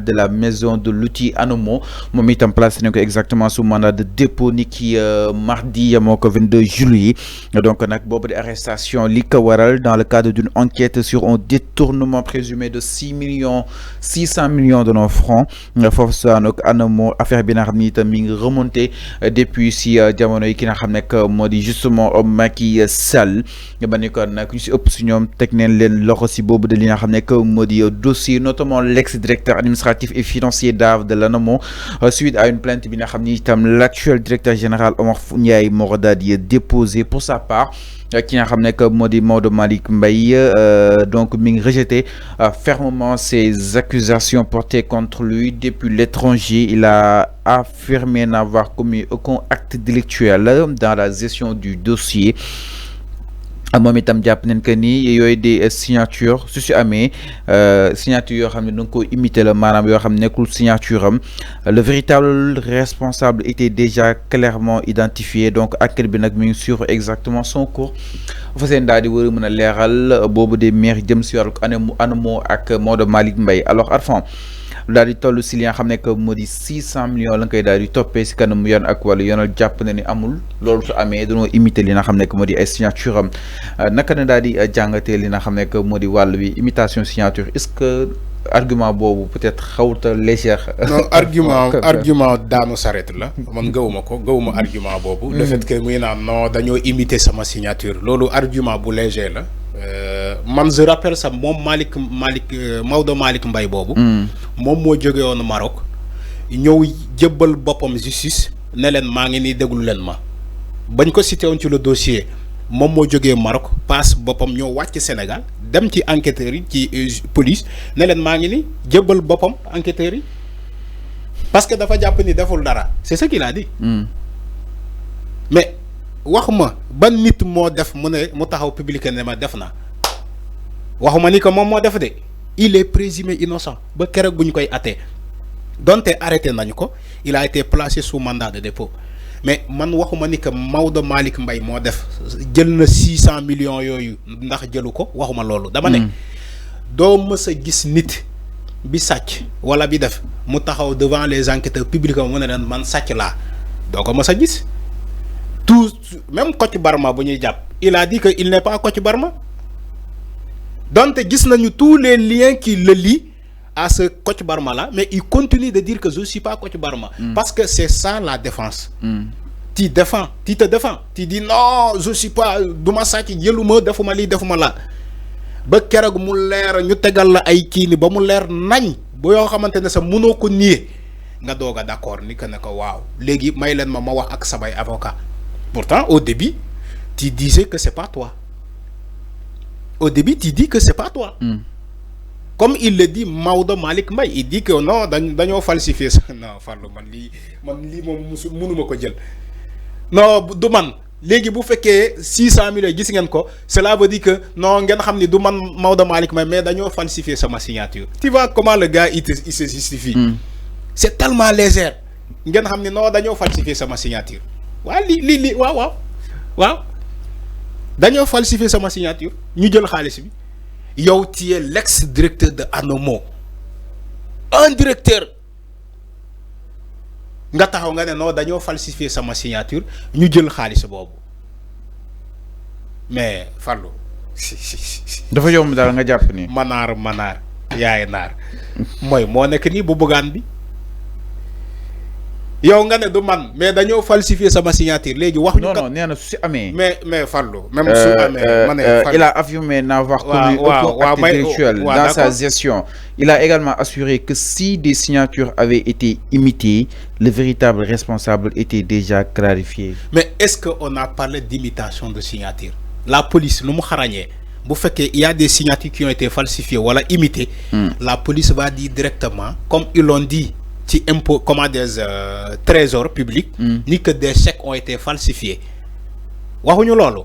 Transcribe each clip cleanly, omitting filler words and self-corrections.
de la maison de l'outil Anomo moom itam placé nañ ko exactement sous mandat de dépôt ni ki mardi yamoo ko 22 juillet donc nag boobu di arrestation li ko waral dans le cadre d'une enquête sur un détournement présumé de 600 millions de nos francs foofu sa nag Anomo affaire bi nga xam ni itam mi ngi remonté depuis si jamono yi ki nga xam ne moo di justement Macky Sall ba ni kon nag ñu si ëpp si ñoom teg neen leen loxo si boobu de li nga xam ne moo di dossier notamment l'ex-directeur administratif et financier d'AV de l'ANAMO suite à une plainte bi nga xam ni itam l'actuel directeur général Omar Ndiaye moo daal di déposé pour sa part ki nga xam ne moo di Maodo Malick Mbaye donc mi ngi rejeté fermement ces accusations portées contre lui depuis l'étranger. Il a affirmé n'avoir commis aucun acte délictuel dans la gestion du dossier. moom itam jàpp nañ que ni yooyu des signature su si amee signature yoo xam ne da nga ko imité la maanaam yoo xam ne nekkul signature am le véritable responsable était déjà clairement identifié donc enquête bi nag mi ngi suivre exactement son cours fa seen daal di war a mën a leeral boobu des maires jëm si wàllu Anomo ak Maodo Malick Mbaye alors Arfan daal di toll si li nga xam ne que moo di 600 millions la nga koy daal di toppee si kanam yoon ak wàllu yoonal jàpp na ni amul loolu su amee dañoo imiter li nga xam ne que moo di ay signature am naka na daal di jàngatee li nga xam ne que moo di wàll bi imitation signature est-ce que argument boobu peut-être xawta légère. non argument daanu saret la man gëwuma argument boobu. le fait que muy naan non dañoo imiter sama signature loolu argument bu léger la. man je rappelle ça moom Maodo Malick Mbaye boobu. moom moo jóge woon Maroc ñëw jëbbal boppam justice ne leen maa ngi nii déglu leen ma bañ ko cité woon ci le dossier moom moo jógee Maroc passe boppam ñoo wàcc Sénégal dem ci enquêteurs yi ci police ne leen maa ngi nii jëbbal boppam enquêteurs yi parce que dafa jàpp ni deful dara c'est ce qu'il a dit. mais waxuma ban nit moo def mu ne mu taxaw publique ne ma def na waxuma ni que moom moo def de il est présumé innocent ba keroog bu ñu koy attee donte arrêté nañu ko il a été placé sous mandat de dépôt mais man waxuma ni que Maodo Malick Mbaye moo def jël na 600 millions yooyu ndax jëlu ko waxuma loolu dama ne doo mës a gis nit bi sàcc wala bi def mu taxaw devant les enquêteurs publics mu ne leen man sàcc laa doo ko mës a gis tout même Kocc Barma bu ñuy jàpp il a dit que il n'est pas Kocc Barma donc gis nañu tous les liens qui le lient à ce Kocc Barma là mais il continue de dire que je suis pas Kocc Barma parce que c'est ça la défense. Tu te défends tu dis non je suis pas duma sàcc jëluma defuma lii defuma la ba keroog mu leer ñu tegal la ay kii ni ba mu leer nañ ba yoo xamante ne sa mënoo ko nier nga doog a d'accord ni que ne ko waaw léegi may leen ma wax ak samay avocat pourtant au début tu disais que c'est pas toi. Au début, tu dis que c'est pas toi. Comme il le dit Maodo Malick Mbaye, il dit que non, dañoo falsifier ça. Non, Fallou man lii moom mënuma ko jël. Non, du man léegi bu fekkee 600 millions gis ngeen ko cela veut dire que non ngeen xam ni du man Maodo Malick Mbaye mais dañoo falsifier sama signature. Tu vois comment le gars il se justifie. C'est tellement léger. ngeen xam ni non dañoo falsifier sama signature. waaw lii waaw. dañoo falsifier sama signature ñu jël xaalis bi yow tu es l'ex-directeur de Anomo un directeur nga taxaw nga ne non dañoo falsifier sama signature ñu jël xaalis boobu mais Fallou dafa yomb daal nga jàpp ni manaar yaay naar mooy moo nekk nii bu bëggaan bi yow nga ne du man mais dañoo falsifier sama signature léegi wax ñu non nee na su si amee mais Fallou même su amee ma ne il a affirmé n'avoir commis aucun acte délictuel dans sa gestion. Il a également assuré que si des signatures avaient été imitées, le véritable responsable était déjà clarifié. Mais est-ce qu'on a parlé d'imitation de signature? La police, nous xarañee bu fekkee il y a des signatures qui ont été falsifiées wala imitées, la police va dire directement, comme ils l'ont dit ci impôt comment des trésors publics, ni que des chèques ont été falsifiés. Waxuñu loolu.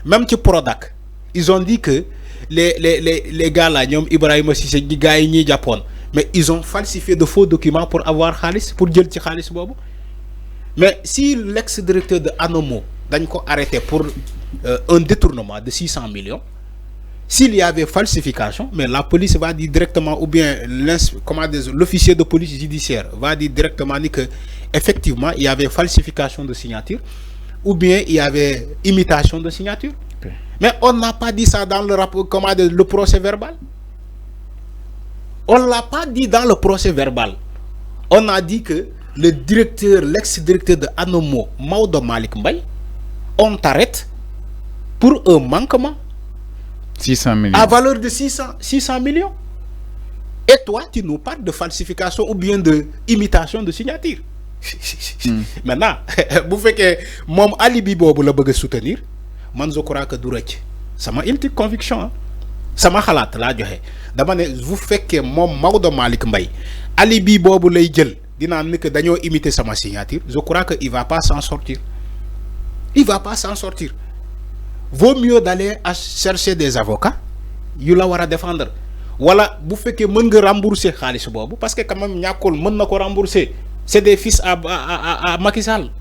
Même ci Prodac, ils ont dit que les gars là, ñoom Ibrahima Cissé ñi gars yi ñuy jàppoon, mais ils ont falsifié de faux documents pour avoir xaalis pour jël ci xaalis boobu. Mais si l'ex-directeur de Anomo dañ ko arrêté pour un détournement de 600 millions, S'il y avait falsification, mais la police va dire directement, ou bien l'officier de police judiciaire va dire directement que effectivement il y avait falsification de signature, ou bien il y avait imitation de signature. Okay. Mais on n'a pas dit ça dans le rapport, le procès verbal. On ne l'a pas dit dans le procès verbal. On a dit que le directeur, l'ex-directeur de Anomo, Maodo Malick Mbaye, on t'arrête pour un manquement 600 millions. À valeur de 600 millions. Et toi, tu nous parles de falsification ou bien de imitation de signature. Maintenant, vous faites que mon alibi bobu la bëgg soutenir, man je crois que du rëcc. Sama ultime conviction, sama xalaat la joxe. Dama ne vous faites que mom Maodo Malick Mbaye alibi bobu lay jël dina ne que dañoo imiter sama signature, je crois que il va pas s'en sortir. Il va pas s'en sortir. Vaut mieux d'aller chercher des avocats yu la wara défendre. Wala bu fekkee mën nga rembourser xaalis bobu parce que quand même ñàkkul mën na ko rembourser. C'est des fils à Macky Sall.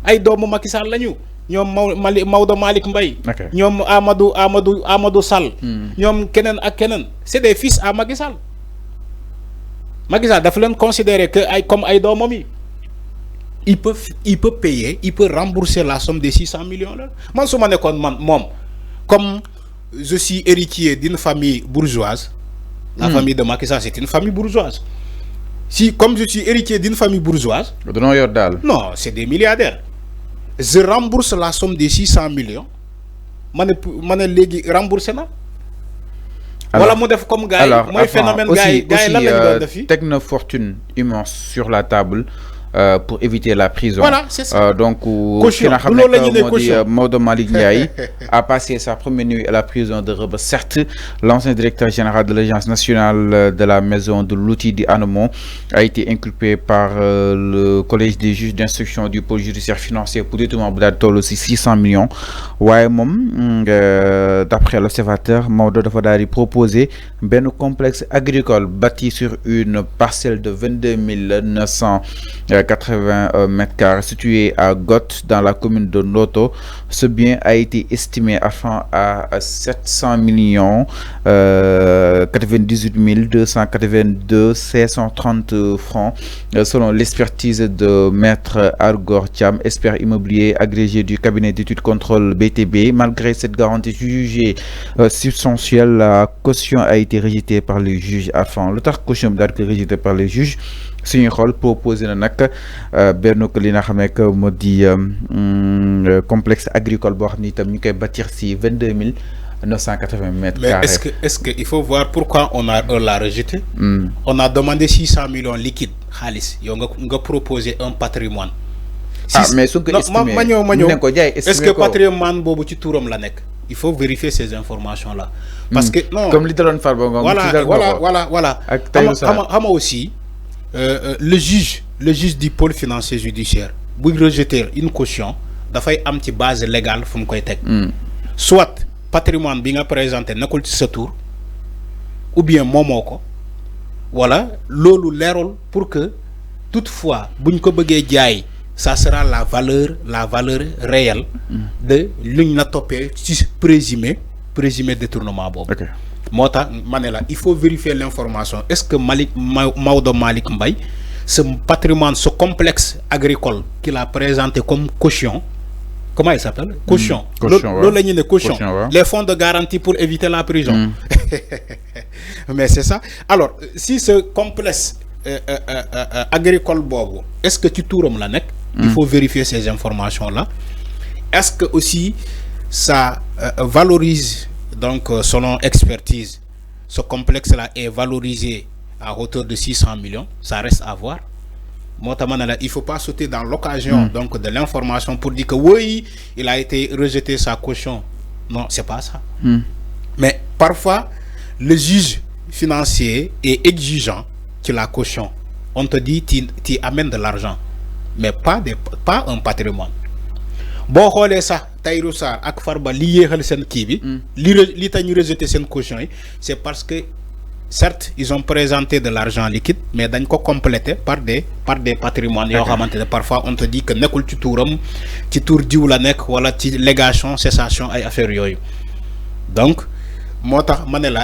Ay doomu Macky Sall lañu. Ñom Maodo Malick Mbaye. Ñom Amadou Sall. Ñom kenen ak kenen. C'est des fils à Macky Sall. Macky Sall dafa leen considérer que ay comme ay doomam yi. Il peut payer, il peut rembourser la somme de 600 millions là. Man suma nekkoon man mom comme je suis héritier d'une famille bourgeoise. La famille de Macky Sall c'est une famille bourgeoise. Si, comme je suis héritier d'une famille bourgeoise, non, c'est des milliardaires. Je rembourse la somme de 600 millions. Je rembourse. Voilà, moi, comme gars, alors, moi, phénomène aussi, technofortune immense sur la table. Pour éviter la prison. Voilà, c'est ça. Donc, Maodo Malick Ndiaye a passé sa première nuit à la prison de Rebeuss. Certes, l'ancien directeur général de l'Agence nationale de la maison de l'outil d'Anomo a été inculpé par le collège des juges d'instruction du pôle judiciaire financier pour détournement de aussi 600 millions. Ouais, d'après l'observateur, Maodo dafa proposé un complexe agricole bâti sur une parcelle de 22 980 mètres carrés situé à Goth dans la commune de Noto. Ce bien a été estimé à 700 millions 98 282 530 francs selon l'expertise de maître Argor Thiam, expert immobilier agrégé du cabinet d'études contrôle BTB. Malgré cette garantie jugée substantielle, la caution a été rejetée par les juges afin. Le temps caution a été rejetée par les juges. Suñu xol proposé na nak benn ko li nga xamé que modi complexe agricole bo xamni tam ñu koy bâtir ci 22 980 mètres carrés. Mais est-ce que il faut voir pourquoi on l'a rejeté. On a demandé 600 millions liquides xaalis yow nga proposer un patrimoine. Mais su ko estimé est-ce que patrimoine bobu ci touram la nek? Il faut vérifier ces informations là parce que non comme li daloon Farba Ngom voilà xam aussi le juge du pôle financier judiciaire buy rejeter une caution dafay am ci base légale fu mu koy teg soit patrimoine bi nga présenté nekkul ci sa tour ou bien moomoo ko wala loolu leerul pour que toutefois buñ ko bëggee jaay ça sera la valeur réelle de luñ la toppee ci présumé détournement boobu. Mota Manela, il faut vérifier l'information. Est-ce que Maodo Malick Mbaye, ce patrimoine, ce complexe agricole qu'il a présenté comme caution, comment il s'appelle? Caution. Caution. Les fonds de garantie pour éviter la prison. Mais c'est ça. Alors, si ce complexe agricole bobo, est-ce que tu tournes la nec? Il faut vérifier ces informations-là. Est-ce que aussi ça valorise? Donc, selon expertise, ce complexe-là est valorisé à hauteur de 600 millions. Ça reste à voir. Il ne faut pas sauter dans l'occasion donc de l'information pour dire que oui, il a été rejeté sa caution. Non, c'est pas ça. Mais parfois, le juge financier est exigeant que la caution. On te dit, tu amènes de l'argent, mais pas un patrimoine. Bon, xolé ça Tahirou Sarr ak Farba li yéxal sen ki bi li tañu rejeter sen caution yi c'est parce que certes ils ont présenté de l'argent liquide mais dañ ko compléter par des patrimoines yo xamantene parfois on te dit que nekul ci touram ci tour diw la nek wala ci légation cessation ay affaire yoyu donc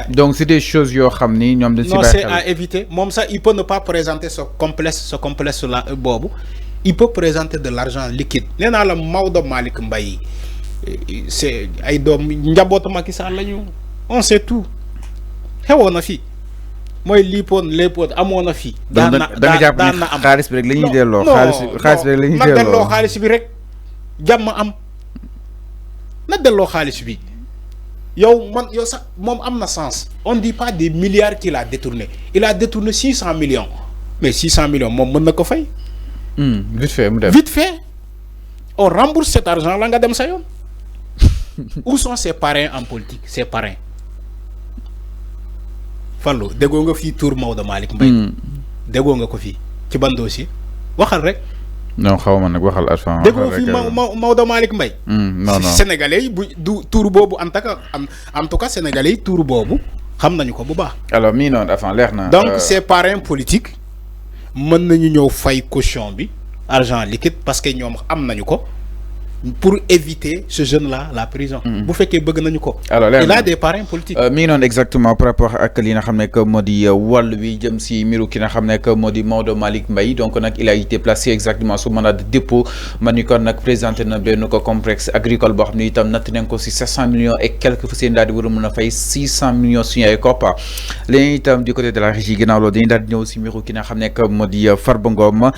donc c'est des choses yo xamni ñom dañ ci non c'est à éviter mom ça il peut ne pas présenter ce complexe là bobu il peut présenter de l'argent liquide néna la Maodo Malick Mbaye c'est ay doom njabootu Macky Sall lañu on sait tout xewoon na fi mooy lippoon léppoon amoon na fi. daan na am xaalis bi rek la ñuy delloo. xaalis bi rek la ñuy delloo na delloo xaalis bi rek jàmm am na delloo xaalis bi yow man yow sax moom am na sens. on dit pas des milliards qu'il a détourné il a détourné 600 millions mais 600 millions moom mën na ko fay. vite fait mu dem vite fait on rembourse cet argent là nga dem sa yoon. Où sont ses parrains en politique ses parrains. Fallou déggoo nga fii tour Maodo Malick Mbaye. déggoo nga ko fii ci ban dossier waxal rek. non xaw ma nag waxal Arfan. déggoo fii Maodo Malick Mbaye. non non sénégalais yi bu du tour boobu en tout cas sénégalais yi tour boobu xam nañu ko bu baax. alors mii noonu Arfan leer na. donc ses parrains politiques mën nañu ñëw fay caution bi argent liquide parce que ñoom am nañu ko. Pour éviter ce jeune-là la prison. Vous faites que alors il a des parrains politiques. Non exactement par rapport à li nga xamné que modi wàll wi jëm ci miru ki nga xamné que modi Maodo Malick Mbaye donc il a été placé exactement sous mandat de dépôt man ni kon nak présenté na benn ko complexe agricole bo xamné itam natt nañ ko ci 700 millions et quelques fu seen daal di war a mën a fay 600 millions suñu ay koppa léegi itam du côté de la régie ginnaaw loolu dañuy daal di ñëw ci miru ki nga xamné que modi Farba Ngom